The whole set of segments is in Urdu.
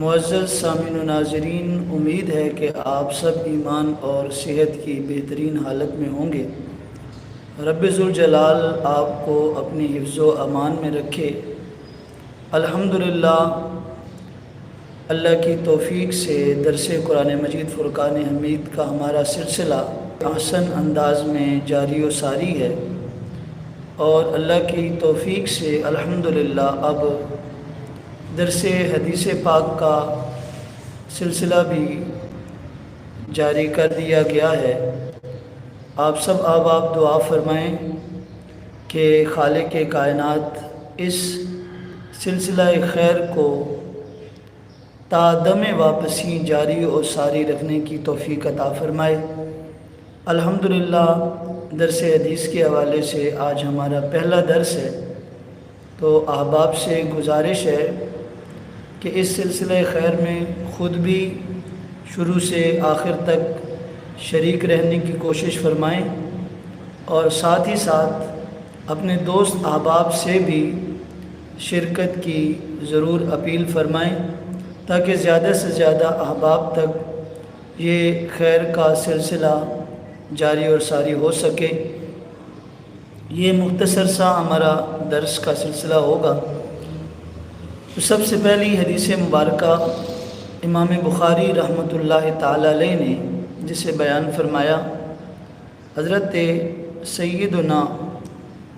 معزز سامعین و ناظرین، امید ہے کہ آپ سب ایمان اور صحت کی بہترین حالت میں ہوں گے۔ رب ذوالجلال آپ کو اپنی حفظ و امان میں رکھے۔ الحمدللہ، اللہ کی توفیق سے درس قرآن مجید فرقان حمید کا ہمارا سلسلہ احسن انداز میں جاری و ساری ہے، اور اللہ کی توفیق سے الحمدللہ اب درس حدیث پاک کا سلسلہ بھی جاری کر دیا گیا ہے۔ آپ سب آپ دعا فرمائیں کہ خالق کائنات اس سلسلہ خیر کو تا دم واپسی جاری و ساری رکھنے کی توفیق عطا فرمائے۔ الحمدللہ، درس حدیث کے حوالے سے آج ہمارا پہلا درس ہے، تو احباب سے گزارش ہے کہ اس سلسلہ خیر میں خود بھی شروع سے آخر تک شریک رہنے کی کوشش فرمائیں، اور ساتھ ہی ساتھ اپنے دوست احباب سے بھی شرکت کی ضرور اپیل فرمائیں، تاکہ زیادہ سے زیادہ احباب تک یہ خیر کا سلسلہ جاری اور ساری ہو سکے۔ یہ مختصر سا ہمارا درس کا سلسلہ ہوگا۔ تو سب سے پہلی حدیث مبارکہ امام بخاری رحمۃ اللہ تعالی علیہ نے جسے بیان فرمایا، حضرت سیدنا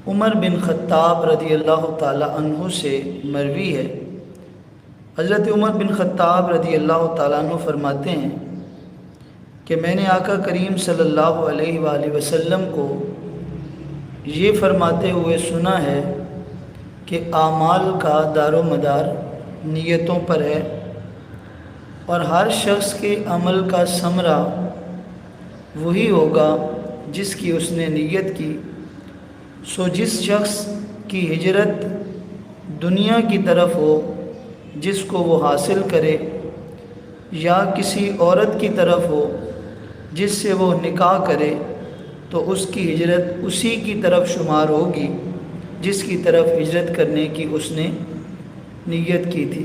عمر بن خطاب رضی اللہ تعالی عنہ سے مروی ہے۔ حضرت عمر بن خطاب رضی اللہ تعالیٰ عنہ فرماتے ہیں کہ میں نے آقا کریم صلی اللہ علیہ وآلہ وسلم کو یہ فرماتے ہوئے سنا ہے کہ اعمال کا دار و مدار نیتوں پر ہے، اور ہر شخص کے عمل کا ثمرہ وہی ہوگا جس کی اس نے نیت کی۔ سو جس شخص کی ہجرت دنیا کی طرف ہو جس کو وہ حاصل کرے، یا کسی عورت کی طرف ہو جس سے وہ نکاح کرے، تو اس کی ہجرت اسی کی طرف شمار ہوگی جس کی طرف ہجرت کرنے کی اس نے نیت کی تھی۔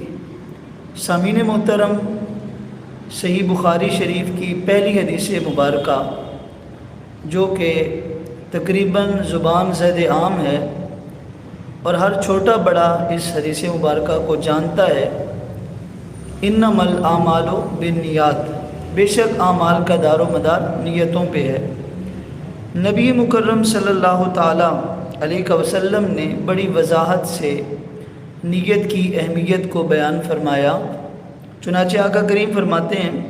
سامعین محترم، صحیح بخاری شریف کی پہلی حدیث مبارکہ، جو کہ تقریباً زبان زد عام ہے اور ہر چھوٹا بڑا اس حدیث مبارکہ کو جانتا ہے، انما الاعمال بالنیات، بے شک اعمال کا دار و مدار نیتوں پہ ہے۔ نبی مکرم صلی اللہ تعالیٰ علیہ وسلم نے بڑی وضاحت سے نیت کی اہمیت کو بیان فرمایا۔ چنانچہ آقا کریم فرماتے ہیں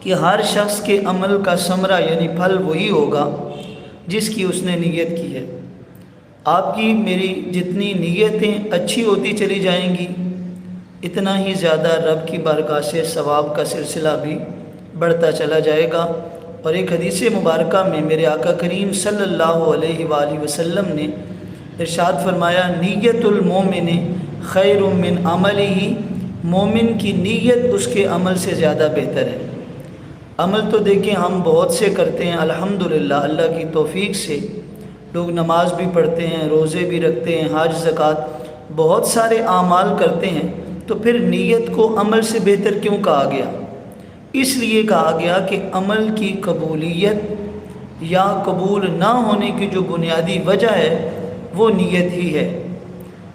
کہ ہر شخص کے عمل کا ثمرہ یعنی پھل وہی ہوگا جس کی اس نے نیت کی ہے۔ آپ کی میری جتنی نیتیں اچھی ہوتی چلی جائیں گی، اتنا ہی زیادہ رب کی بارگاہ سے ثواب کا سلسلہ بھی بڑھتا چلا جائے گا۔ اور ایک حدیث مبارکہ میں میرے آقا کریم صلی اللہ علیہ وآلہ وسلم نے ارشاد فرمایا، نیت المومن خیر من عملہ، مومن کی نیت اس کے عمل سے زیادہ بہتر ہے۔ عمل تو دیکھیں ہم بہت سے کرتے ہیں، الحمدللہ اللہ کی توفیق سے لوگ نماز بھی پڑھتے ہیں، روزے بھی رکھتے ہیں، حج زکوٰۃ بہت سارے اعمال کرتے ہیں، تو پھر نیت کو عمل سے بہتر کیوں کہا گیا؟ اس لیے کہا گیا کہ عمل کی قبولیت یا قبول نہ ہونے کی جو بنیادی وجہ ہے وہ نیت ہی ہے۔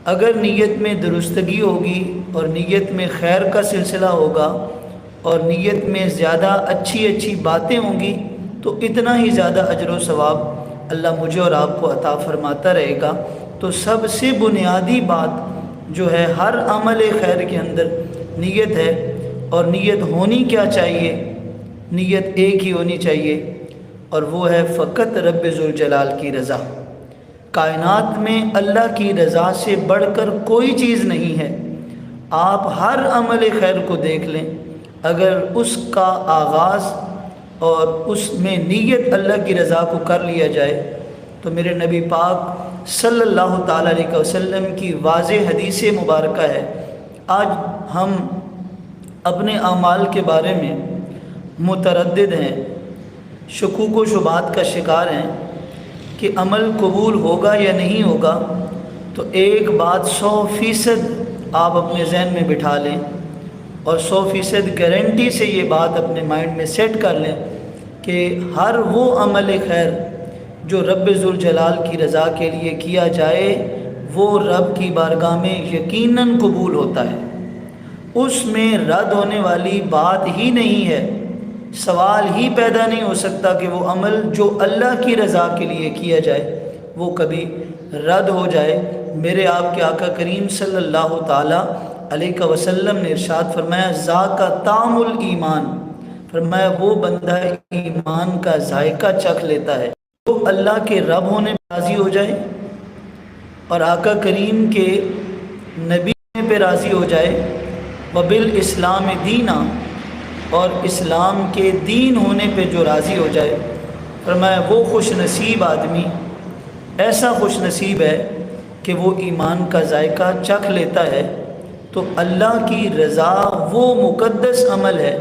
اگر نیت میں درستگی ہوگی اور نیت میں خیر کا سلسلہ ہوگا اور نیت میں زیادہ اچھی باتیں ہوں گی، تو اتنا ہی زیادہ اجر و ثواب اللہ مجھے اور آپ کو عطا فرماتا رہے گا۔ تو سب سے بنیادی بات جو ہے ہر عمل خیر کے اندر نیت ہے، اور نیت ہونی کیا چاہیے؟ نیت ایک ہی ہونی چاہیے، اور وہ ہے فقط رب ذوالجلال کی رضا۔ کائنات میں اللہ کی رضا سے بڑھ کر کوئی چیز نہیں ہے۔ آپ ہر عمل خیر کو دیکھ لیں، اگر اس کا آغاز اور اس میں نیت اللہ کی رضا کو کر لیا جائے، تو میرے نبی پاک صلی اللہ تعالیٰ علیہ وسلم کی واضح حدیث مبارکہ ہے۔ آج ہم اپنے اعمال کے بارے میں متردد ہیں، شکوک و شبہات کا شکار ہیں کہ عمل قبول ہوگا یا نہیں ہوگا، تو ایک بات 100% آپ اپنے ذہن میں بٹھا لیں، اور 100% گارنٹی سے یہ بات اپنے مائنڈ میں سیٹ کر لیں کہ ہر وہ عمل خیر جو رب ذوالجلال کی رضا کے لیے کیا جائے وہ رب کی بارگاہ میں یقیناً قبول ہوتا ہے، اس میں رد ہونے والی بات ہی نہیں ہے، سوال ہی پیدا نہیں ہو سکتا کہ وہ عمل جو اللہ کی رضا کے لیے کیا جائے وہ کبھی رد ہو جائے۔ میرے آپ کے آقا کریم صلی اللہ تعالیٰ علیہ وسلم نے ارشاد فرمایا ذاک طعم الایمان، فرمایا وہ بندہ ایمان کا ذائقہ چکھ لیتا ہے جو اللہ کے رب ہونے پہ راضی ہو جائے اور آقا کریم کے نبی ہونے پہ راضی ہو جائے، وبالاسلام دینا، اور اسلام کے دین ہونے پہ جو راضی ہو جائے، فرمایا وہ خوش نصیب آدمی ایسا خوش نصیب ہے کہ وہ ایمان کا ذائقہ چکھ لیتا ہے۔ تو اللہ کی رضا وہ مقدس عمل ہے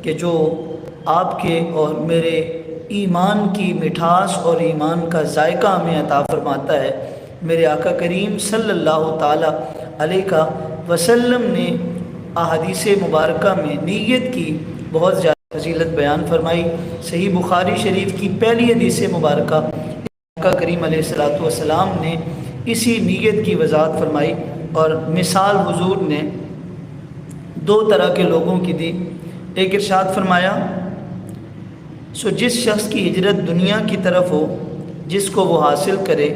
کہ جو آپ کے اور میرے ایمان کی مٹھاس اور ایمان کا ذائقہ ہمیں عطا فرماتا ہے۔ میرے آقا کریم صلی اللہ تعالیٰ علیہ وسلم نے احادیث مبارکہ میں نیت کی بہت زیادہ فضیلت بیان فرمائی۔ صحیح بخاری شریف کی پہلی حدیث مبارکہ آقا کریم علیہ السلام نے اسی نیت کی وضاحت فرمائی، اور مثال حضور نے دو طرح کے لوگوں کی دی۔ ایک ارشاد فرمایا سو جس شخص کی ہجرت دنیا کی طرف ہو جس کو وہ حاصل کرے،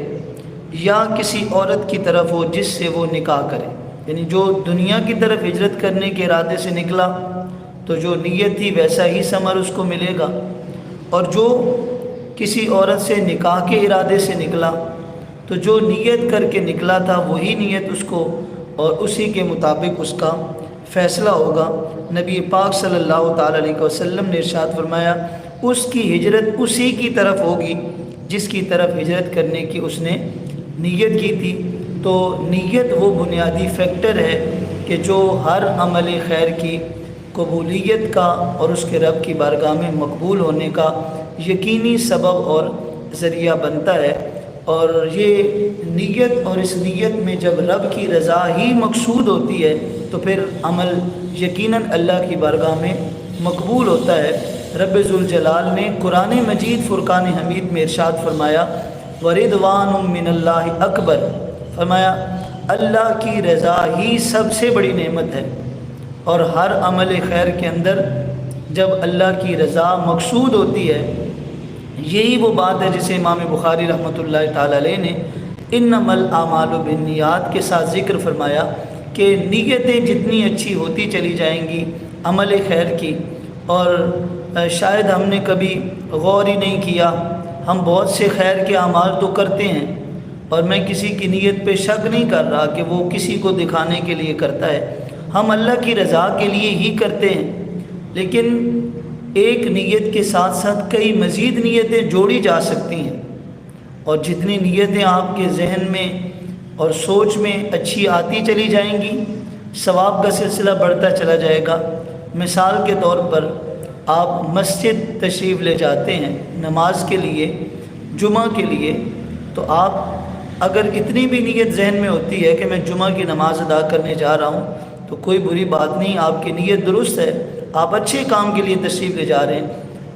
یا کسی عورت کی طرف ہو جس سے وہ نکاح کرے، یعنی جو دنیا کی طرف ہجرت کرنے کے ارادے سے نکلا تو جو نیت تھی ویسا ہی ثمر اس کو ملے گا، اور جو کسی عورت سے نکاح کے ارادے سے نکلا تو جو نیت کر کے نکلا تھا وہی نیت اس کو اور اسی کے مطابق اس کا فیصلہ ہوگا۔ نبی پاک صلی اللہ تعالیٰ علیہ وسلم نے ارشاد فرمایا اس کی ہجرت اسی کی طرف ہوگی جس کی طرف ہجرت کرنے کی اس نے نیت کی تھی۔ تو نیت وہ بنیادی فیکٹر ہے کہ جو ہر عمل خیر کی قبولیت کا اور اس کے رب کی بارگاہ میں مقبول ہونے کا یقینی سبب اور ذریعہ بنتا ہے۔ اور یہ نیت اور اس نیت میں جب رب کی رضا ہی مقصود ہوتی ہے تو پھر عمل یقیناً اللہ کی بارگاہ میں مقبول ہوتا ہے۔ رب ذوالجلال نے قرآن مجید فرقان حمید میں ارشاد فرمایا وَرِضْوَانٌ مِّنَ اللَّهِ اکبر، فرمایا اللہ کی رضا ہی سب سے بڑی نعمت ہے، اور ہر عمل خیر کے اندر جب اللہ کی رضا مقصود ہوتی ہے یہی وہ بات ہے جسے امام بخاری رحمۃ اللہ تعالیٰ علیہ نے انما الاعمال بالنیات کے ساتھ ذکر فرمایا کہ نیتیں جتنی اچھی ہوتی چلی جائیں گی عمل خیر کی، اور شاید ہم نے کبھی غور ہی نہیں کیا، ہم بہت سے خیر کے اعمال تو کرتے ہیں اور میں کسی کی نیت پہ شک نہیں کر رہا کہ وہ کسی کو دکھانے کے لیے کرتا ہے، ہم اللہ کی رضا کے لیے ہی کرتے ہیں، لیکن ایک نیت کے ساتھ ساتھ کئی مزید نیتیں جوڑی جا سکتی ہیں، اور جتنی نیتیں آپ کے ذہن میں اور سوچ میں اچھی آتی چلی جائیں گی ثواب کا سلسلہ بڑھتا چلا جائے گا۔ مثال کے طور پر آپ مسجد تشریف لے جاتے ہیں نماز کے لیے، جمعہ کے لیے، تو آپ اگر اتنی بھی نیت ذہن میں ہوتی ہے کہ میں جمعہ کی نماز ادا کرنے جا رہا ہوں تو کوئی بری بات نہیں، آپ کی نیت درست ہے، آپ اچھے کام کے لیے تشریف لے جا رہے ہیں،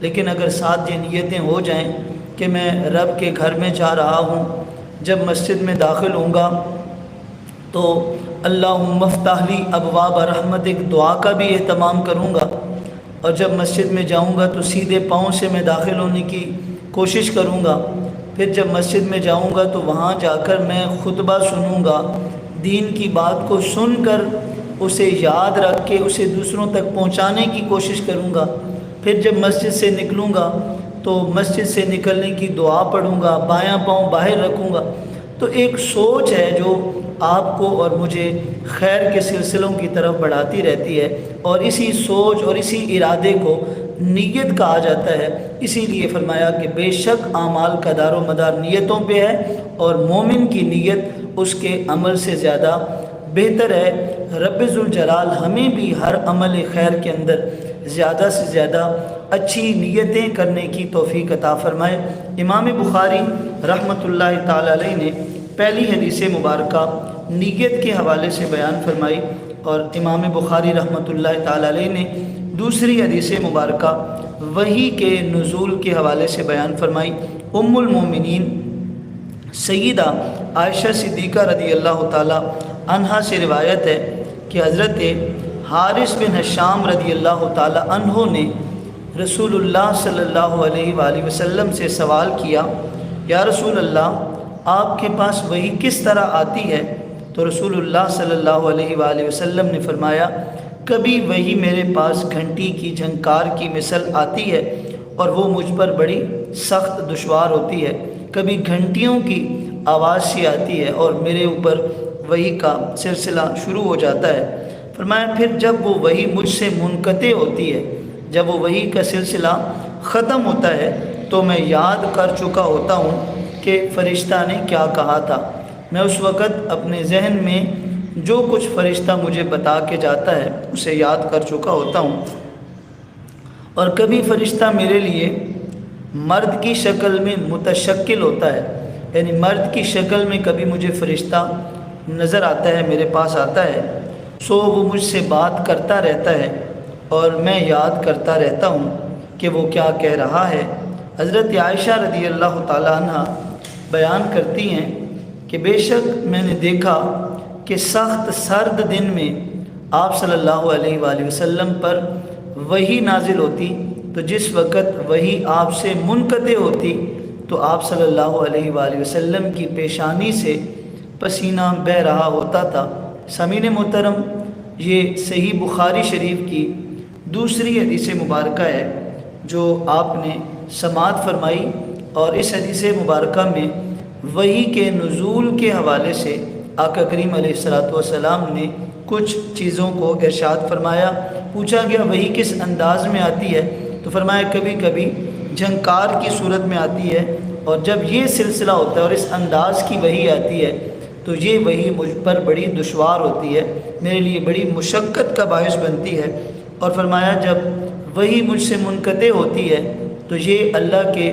لیکن اگر ساتھ یہ نیتیں ہو جائیں کہ میں رب کے گھر میں جا رہا ہوں، جب مسجد میں داخل ہوں گا تو اللہم افتح لی ابواب رحمتک دعا کا بھی اہتمام کروں گا، اور جب مسجد میں جاؤں گا تو سیدھے پاؤں سے میں داخل ہونے کی کوشش کروں گا، پھر جب مسجد میں جاؤں گا تو وہاں جا کر میں خطبہ سنوں گا، دین کی بات کو سن کر اسے یاد رکھ کے اسے دوسروں تک پہنچانے کی کوشش کروں گا، پھر جب مسجد سے نکلوں گا تو مسجد سے نکلنے کی دعا پڑھوں گا، بایاں پاؤں باہر رکھوں گا۔ تو ایک سوچ ہے جو آپ کو اور مجھے خیر کے سلسلوں کی طرف بڑھاتی رہتی ہے، اور اسی سوچ اور اسی ارادے کو نیت کہا جاتا ہے۔ اسی لیے فرمایا کہ بے شک اعمال کا دار و مدار نیتوں پہ ہے، اور مومن کی نیت اس کے عمل سے زیادہ بہتر ہے۔ رب ذوالجلال ہمیں بھی ہر عمل خیر کے اندر زیادہ سے زیادہ اچھی نیتیں کرنے کی توفیق عطا فرمائے۔ امام بخاری رحمۃ اللہ تعالی علیہ نے پہلی حدیث مبارکہ نیت کے حوالے سے بیان فرمائی۔ اور امام بخاری رحمۃ اللہ تعالی علیہ نے دوسری حدیث مبارکہ وحی کے نزول کے حوالے سے بیان فرمائی۔ ام المومنین سیدہ عائشہ صدیقہ رضی اللہ تعالی عنہا سے روایت ہے کہ حضرت حارث بن حشام رضی اللہ تعالی عنہ نے رسول اللہ صلی اللہ علیہ وآلہ وسلم سے سوال کیا، یا رسول اللہ آپ کے پاس وحی کس طرح آتی ہے؟ تو رسول اللہ صلی اللہ علیہ وآلہ وسلم نے فرمایا، کبھی وحی میرے پاس گھنٹی کی جھنکار کی مثل آتی ہے اور وہ مجھ پر بڑی سخت دشوار ہوتی ہے، کبھی گھنٹیوں کی آواز سی آتی ہے اور میرے اوپر وحی کا سلسلہ شروع ہو جاتا ہے۔ فرمایا پھر جب وہ وحی مجھ سے منقطع ہوتی ہے، جب وہ وحی کا سلسلہ ختم ہوتا ہے تو میں یاد کر چکا ہوتا ہوں کہ فرشتہ نے کیا کہا تھا۔ میں اس وقت اپنے ذہن میں جو کچھ فرشتہ مجھے بتا کے جاتا ہے اسے یاد کر چکا ہوتا ہوں، اور کبھی فرشتہ میرے لیے مرد کی شکل میں متشکل ہوتا ہے، یعنی مرد کی شکل میں کبھی مجھے فرشتہ نظر آتا ہے، میرے پاس آتا ہے، سو وہ مجھ سے بات کرتا رہتا ہے اور میں یاد کرتا رہتا ہوں کہ وہ کیا کہہ رہا ہے۔ حضرت عائشہ رضی اللہ تعالی عنہ بیان کرتی ہیں کہ بے شک میں نے دیکھا کہ سخت سرد دن میں آپ صلی اللہ علیہ وآلہ وسلم پر وحی نازل ہوتی، تو جس وقت وحی آپ سے منقطع ہوتی تو آپ صلی اللہ علیہ وآلہ وسلم کی پیشانی سے پسینہ بہہ رہا ہوتا تھا۔ سامعین محترم، یہ صحیح بخاری شریف کی دوسری حدیث مبارکہ ہے جو آپ نے سماعت فرمائی، اور اس حدیث مبارکہ میں وحی کے نزول کے حوالے سے آقا کریم علیہ الصلوۃ والسلام نے کچھ چیزوں کو ارشاد فرمایا۔ پوچھا گیا وحی کس انداز میں آتی ہے؟ تو فرمایا کبھی کبھی جھنکار کی صورت میں آتی ہے، اور جب یہ سلسلہ ہوتا ہے اور اس انداز کی وحی آتی ہے تو یہ وحی مجھ پر بڑی دشوار ہوتی ہے، میرے لیے بڑی مشقت کا باعث بنتی ہے۔ اور فرمایا جب وحی مجھ سے منقطع ہوتی ہے تو یہ اللہ کے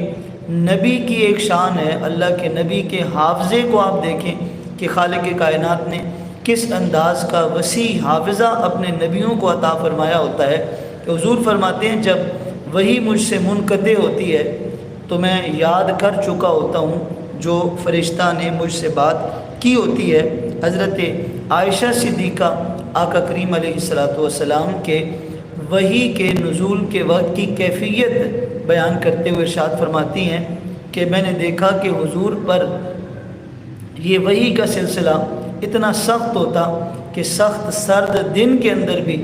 نبی کی ایک شان ہے۔ اللہ کے نبی کے حافظے کو آپ دیکھیں کہ خالق کائنات نے کس انداز کا وسیع حافظہ اپنے نبیوں کو عطا فرمایا ہوتا ہے کہ حضور فرماتے ہیں جب وحی مجھ سے منقطع ہوتی ہے تو میں یاد کر چکا ہوتا ہوں جو فرشتہ نے مجھ سے بات کی ہوتی ہے۔ حضرت عائشہ صدیقہ آقا کریم علیہ الصلوۃ والسلام کے وحی کے نزول کے وقت کی کیفیت بیان کرتے ہوئے ارشاد فرماتی ہیں کہ میں نے دیکھا کہ حضور پر یہ وحی کا سلسلہ اتنا سخت ہوتا کہ سخت سرد دن کے اندر بھی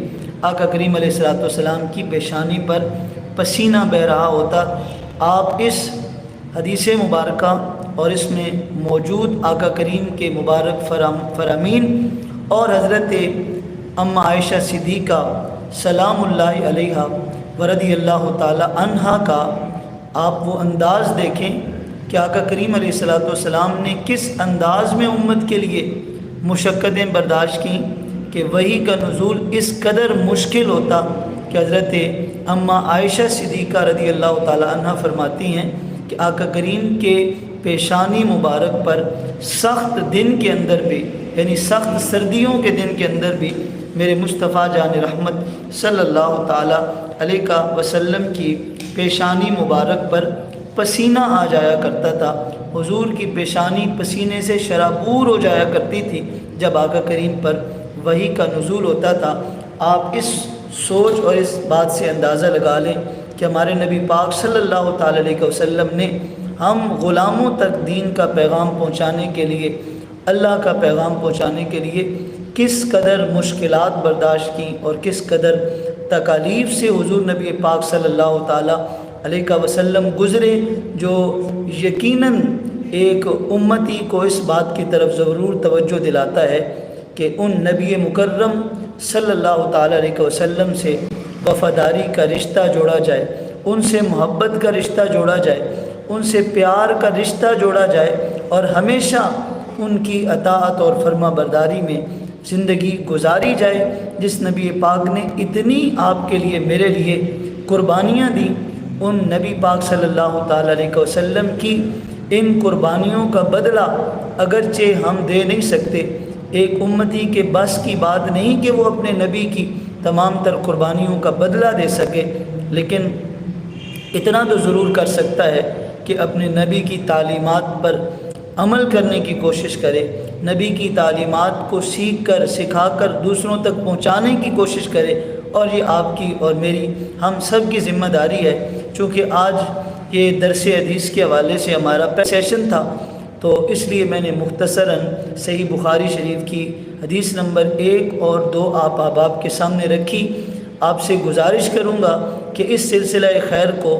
آقا کریم علیہ الصلوۃ والسلام کی پیشانی پر پسینہ بہہ رہا ہوتا۔ آپ اس حدیث مبارکہ اور اس میں موجود آقا کریم کے مبارک فرامین اور حضرت ام عائشہ صدیقہ سلام اللہ علیہا ورضی اللہ تعالی عنہا کا آپ وہ انداز دیکھیں کہ آقا کریم علیہ الصلوۃ والسلام نے کس انداز میں امت کے لیے مشقتیں برداشت کیں کہ وحی کا نزول اس قدر مشکل ہوتا کہ حضرت اماں عائشہ صدیقہ رضی اللہ تعالی عنہ فرماتی ہیں کہ آقا کریم کے پیشانی مبارک پر سخت دن کے اندر بھی، یعنی سخت سردیوں کے دن کے اندر بھی میرے مصطفیٰ جان رحمت صلی اللہ تعالی علیہ وسلم کی پیشانی مبارک پر پسینہ آ جایا کرتا تھا۔ حضور کی پیشانی پسینے سے شرابور ہو جایا کرتی تھی جب آقا کریم پر وحی کا نزول ہوتا تھا۔ آپ اس سوچ اور اس بات سے اندازہ لگا لیں کہ ہمارے نبی پاک صلی اللہ تعالی علیہ وسلم نے ہم غلاموں تک دین کا پیغام پہنچانے کے لیے، اللہ کا پیغام پہنچانے کے لیے کس قدر مشکلات برداشت کی اور کس قدر تکالیف سے حضور نبی پاک صلی اللہ تعالی علیہ وسلم گزرے، جو یقیناً ایک امتی کو اس بات کی طرف ضرور توجہ دلاتا ہے کہ ان نبی مکرم صلی اللہ تعالی علیہ وسلم سے وفاداری کا رشتہ جوڑا جائے، ان سے محبت کا رشتہ جوڑا جائے، ان سے پیار کا رشتہ جوڑا جائے، اور ہمیشہ ان کی اطاعت اور فرما برداری میں زندگی گزاری جائے۔ جس نبی پاک نے اتنی آپ کے لیے میرے لیے قربانیاں دی، ان نبی پاک صلی اللہ تعالی علیہ وسلم کی ان قربانیوں کا بدلہ اگرچہ ہم دے نہیں سکتے، ایک امتی کے بس کی بات نہیں کہ وہ اپنے نبی کی تمام تر قربانیوں کا بدلہ دے سکے، لیکن اتنا تو ضرور کر سکتا ہے کہ اپنے نبی کی تعلیمات پر عمل کرنے کی کوشش کرے، نبی کی تعلیمات کو سیکھ کر سکھا کر دوسروں تک پہنچانے کی کوشش کرے، اور یہ آپ کی اور میری ہم سب کی ذمہ داری ہے۔ چونکہ آج یہ درس حدیث کے حوالے سے ہمارا پہلا سیشن تھا، تو اس لیے میں نے مختصراً صحیح بخاری شریف کی حدیث نمبر 1 اور 2 آپ احباب کے سامنے رکھی۔ آپ سے گزارش کروں گا کہ اس سلسلہ خیر کو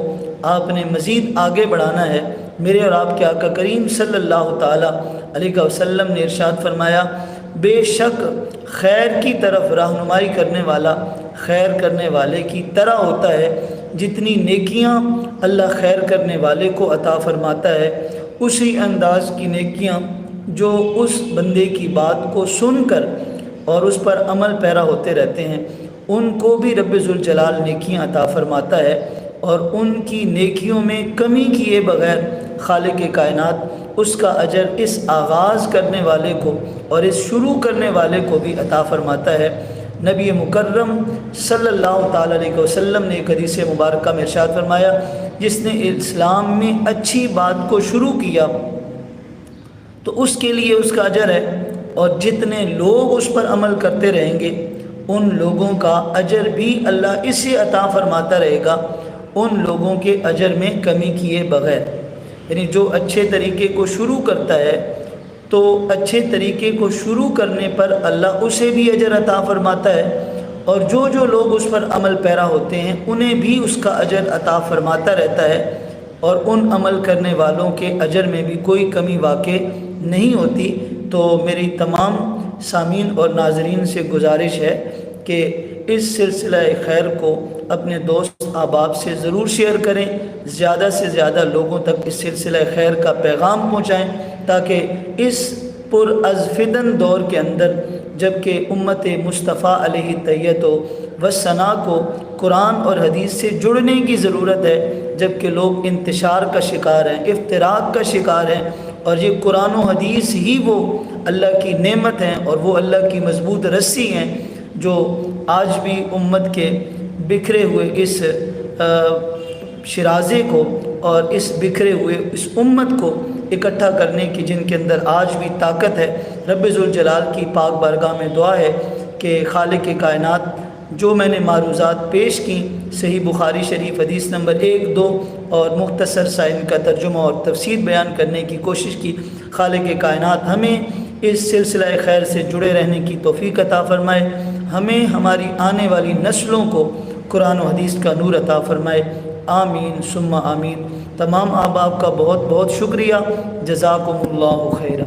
آپ نے مزید آگے بڑھانا ہے۔ میرے اور آپ کے آقا کریم صلی اللہ تعالیٰ علیہ وسلم نے ارشاد فرمایا، بے شک خیر کی طرف رہنمائی کرنے والا خیر کرنے والے کی طرح ہوتا ہے، جتنی نیکیاں اللہ خیر کرنے والے کو عطا فرماتا ہے، اسی انداز کی نیکیاں جو اس بندے کی بات کو سن کر اور اس پر عمل پیرا ہوتے رہتے ہیں، ان کو بھی رب ذوالجلال نیکیاں عطا فرماتا ہے، اور ان کی نیکیوں میں کمی کیے بغیر خالق کائنات اس کا اجر اس آغاز کرنے والے کو اور اس شروع کرنے والے کو بھی عطا فرماتا ہے۔ نبی مکرم صلی اللہ تعالیٰ علیہ وسلم نے ایک حدیث مبارکہ میں ارشاد فرمایا، جس نے اسلام میں اچھی بات کو شروع کیا تو اس کے لیے اس کا اجر ہے، اور جتنے لوگ اس پر عمل کرتے رہیں گے ان لوگوں کا اجر بھی اللہ اسے عطا فرماتا رہے گا، ان لوگوں کے اجر میں کمی کیے بغیر۔ یعنی جو اچھے طریقے کو شروع کرتا ہے تو اچھے طریقے کو شروع کرنے پر اللہ اسے بھی اجر عطا فرماتا ہے، اور جو لوگ اس پر عمل پیرا ہوتے ہیں انہیں بھی اس کا اجر عطا فرماتا رہتا ہے، اور ان عمل کرنے والوں کے اجر میں بھی کوئی کمی واقع نہیں ہوتی۔ تو میری تمام سامعین اور ناظرین سے گزارش ہے کہ اس سلسلہ خیر کو اپنے دوست احباب سے ضرور شیئر کریں، زیادہ سے زیادہ لوگوں تک اس سلسلہ خیر کا پیغام پہنچائیں، تاکہ اس پر از فتن دور کے اندر جب کہ امت مصطفیٰ علیہ تحیت و ثنا کو قرآن اور حدیث سے جڑنے کی ضرورت ہے، جب کہ لوگ انتشار کا شکار ہیں، افتراق کا شکار ہیں، اور یہ قرآن و حدیث ہی وہ اللہ کی نعمت ہیں اور وہ اللہ کی مضبوط رسی ہیں جو آج بھی امت کے بکھرے ہوئے اس شرازے کو اور اس بکھرے ہوئے اس امت کو اکٹھا کرنے کی، جن کے اندر آج بھی طاقت ہے۔ رب ذوالجلال کی پاک بارگاہ میں دعا ہے کہ خالق کائنات جو میں نے معروضات پیش کی، صحیح بخاری شریف حدیث نمبر 1 2 اور مختصر سا ان کا ترجمہ اور تفسیر بیان کرنے کی کوشش کی، خالق کائنات ہمیں اس سلسلہ خیر سے جڑے رہنے کی توفیق عطا فرمائے، ہمیں ہماری آنے والی نسلوں کو قرآن و حدیث کا نور عطا فرمائے، آمین ثم آمین۔ تمام احباب کا بہت بہت شکریہ، جزاکم اللہ خیرہ۔